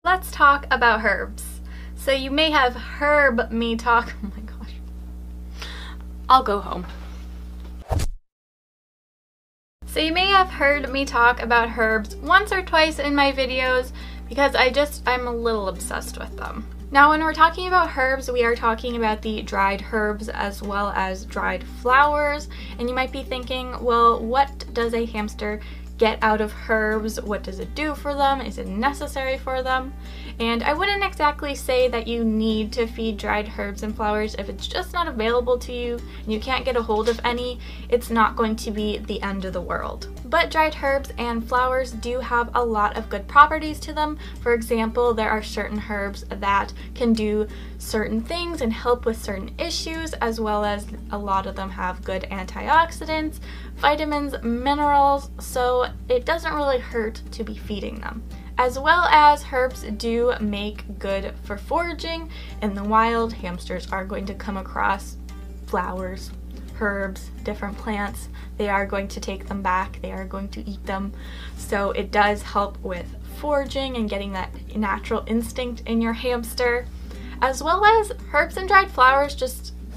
Let's talk about herbs. So you may have heard me talk, oh my gosh, I'll go home. So you may have heard me talk about herbs once or twice in my videos because I'm a little obsessed with them. Now when we're talking about herbs, we are talking about the dried herbs as well as dried flowers. And you might be thinking, well, what does a hamster get out of herbs? What does it do for them? Is it necessary for them? And I wouldn't exactly say that you need to feed dried herbs and flowers. If it's just not available to you and you can't get a hold of any, it's not going to be the end of the world. But dried herbs and flowers do have a lot of good properties to them. For example, there are certain herbs that can do certain things and help with certain issues, as well as a lot of them have good antioxidants, vitamins, minerals, so it doesn't really hurt to be feeding them. As well as herbs do make good for foraging. In the wild, hamsters are going to come across flowers, herbs, different plants. They are going to take them back, they are going to eat them. So it does help with foraging and getting that natural instinct in your hamster. As well as herbs and dried flowers,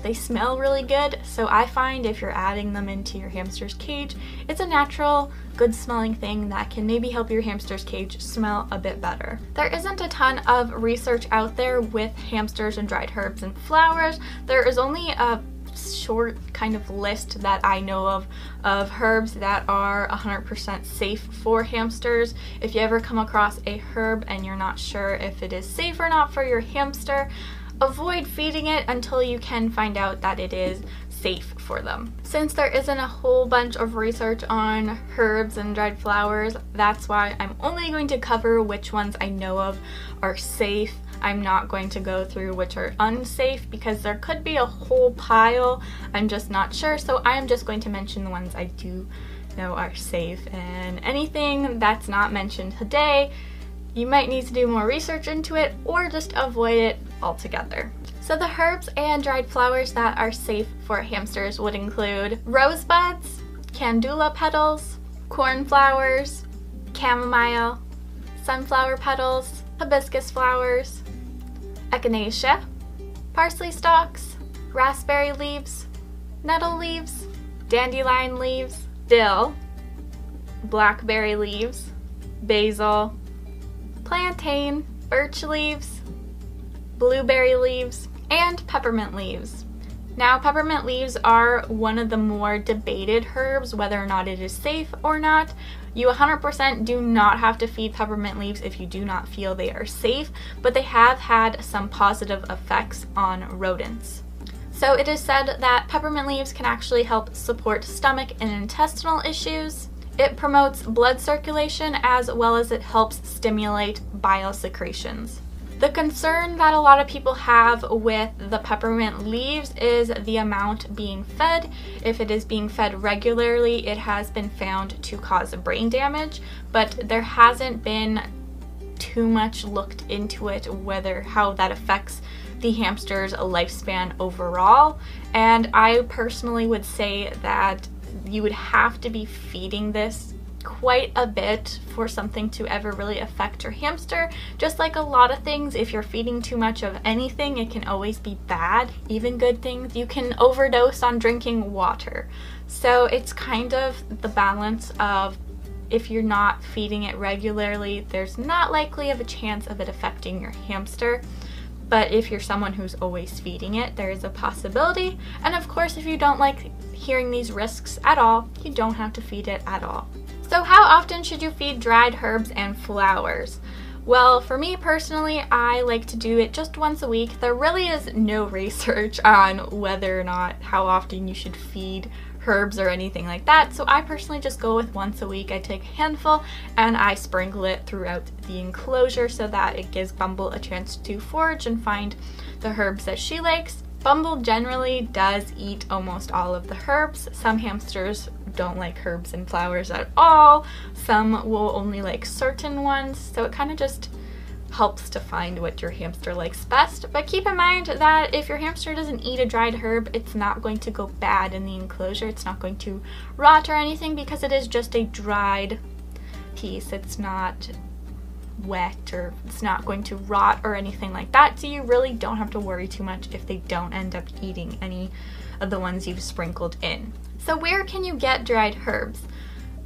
they smell really good, so I find if you're adding them into your hamster's cage, it's a natural, good smelling thing that can maybe help your hamster's cage smell a bit better. There isn't a ton of research out there with hamsters and dried herbs and flowers. There is only a short kind of list that I know of herbs that are 100% safe for hamsters. If you ever come across a herb and you're not sure if it is safe or not for your hamster, avoid feeding it until you can find out that it is safe for them. Since there isn't a whole bunch of research on herbs and dried flowers, that's why I'm only going to cover which ones I know of are safe. I'm not going to go through which are unsafe because there could be a whole pile. I'm just not sure, so I'm just going to mention the ones I do know are safe, and anything that's not mentioned today, you might need to do more research into it or just avoid it altogether. So the herbs and dried flowers that are safe for hamsters would include rosebuds, calendula petals, cornflowers, chamomile, sunflower petals, hibiscus flowers, echinacea, parsley stalks, raspberry leaves, nettle leaves, dandelion leaves, dill, blackberry leaves, basil, plantain, birch leaves, blueberry leaves, and peppermint leaves. Now, peppermint leaves are one of the more debated herbs, whether or not it is safe or not. You 100% do not have to feed peppermint leaves if you do not feel they are safe, but they have had some positive effects on rodents. So it is said that peppermint leaves can actually help support stomach and intestinal issues. It promotes blood circulation as well as it helps stimulate bile secretions. The concern that a lot of people have with the peppermint leaves is the amount being fed. If it is being fed regularly, it has been found to cause brain damage, but there hasn't been too much looked into it, how that affects the hamster's lifespan overall. And I personally would say that you would have to be feeding this quite a bit for something to ever really affect your hamster. Just like a lot of things, if you're feeding too much of anything, it can always be bad. Even good things, you can overdose on drinking water. So it's kind of the balance of, if you're not feeding it regularly, there's not likely of a chance of it affecting your hamster. But if you're someone who's always feeding it, there is a possibility. And of course, if you don't like hearing these risks at all, you don't have to feed it at all. So how often should you feed dried herbs and flowers? Well, for me personally, I like to do it just once a week. There really is no research on whether or not how often you should feed herbs or anything like that, so I personally just go with once a week. I take a handful and I sprinkle it throughout the enclosure so that it gives Bumble a chance to forage and find the herbs that she likes. Bumble generally does eat almost all of the herbs. Some hamsters don't like herbs and flowers at all. Some will only like certain ones, so it kind of just helps to find what your hamster likes best. But keep in mind that if your hamster doesn't eat a dried herb, it's not going to go bad in the enclosure. It's not going to rot or anything because it is just a dried piece. It's not wet or it's not going to rot or anything like that, so you really don't have to worry too much if they don't end up eating any of the ones you've sprinkled in. So where can you get dried herbs?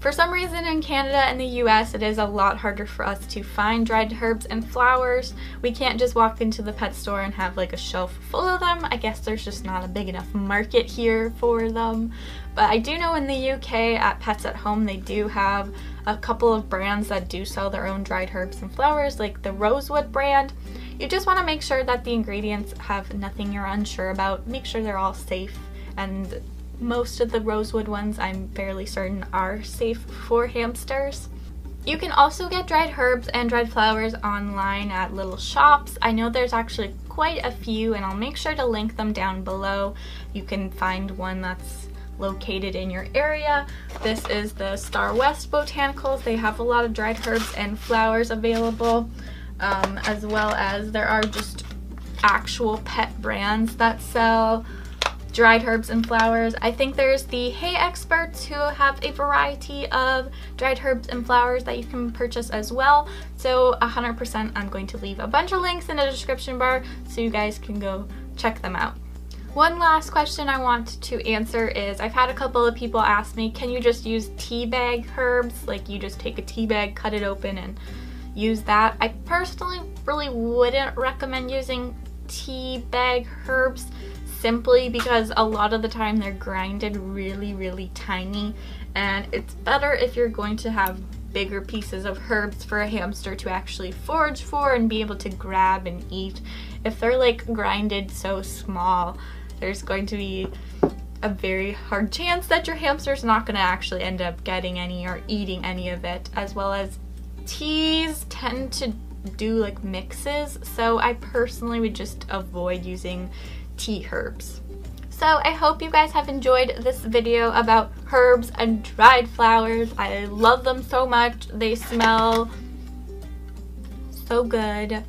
For some reason in Canada and the US, it is a lot harder for us to find dried herbs and flowers. We can't just walk into the pet store and have like a shelf full of them. I guess there's just not a big enough market here for them. But I do know in the UK at Pets at Home, they do have a couple of brands that do sell their own dried herbs and flowers, like the Rosewood brand. You just want to make sure that the ingredients have nothing you're unsure about. Make sure they're all safe, and most of the Rosewood ones I'm fairly certain are safe for hamsters. You can also get dried herbs and dried flowers online at little shops. I know there's actually quite a few, and I'll make sure to link them down below. You can find one that's located in your area. This is the Star West Botanicals. They have a lot of dried herbs and flowers available, as well as there are just actual pet brands that sell dried herbs and flowers. I think there's the Hay Experts who have a variety of dried herbs and flowers that you can purchase as well. So 100% I'm going to leave a bunch of links in the description bar so you guys can go check them out. One last question I want to answer is, I've had a couple of people ask me, can you just use tea bag herbs? Like you just take a tea bag, cut it open and use that. I personally really wouldn't recommend using tea bag herbs, simply because a lot of the time they're grinded really tiny, and it's better if you're going to have bigger pieces of herbs for a hamster to actually forage for and be able to grab and eat. If they're like grinded so small, there's going to be a very hard chance that your hamster's not going to actually end up getting any or eating any of it, as well as teas tend to do like mixes, so I personally would just avoid using tea herbs. So I hope you guys have enjoyed this video about herbs and dried flowers. I love them so much. They smell so good,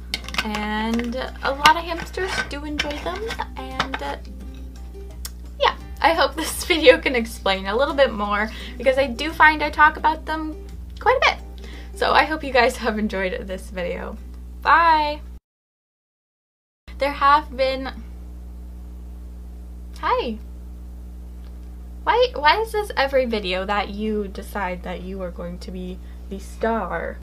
and a lot of hamsters do enjoy them, and yeah, I hope this video can explain a little bit more, because I do find I talk about them quite a bit. So I hope you guys have enjoyed this video. Bye! There have been... Hi! Why is this every video that you decide that you are going to be the star?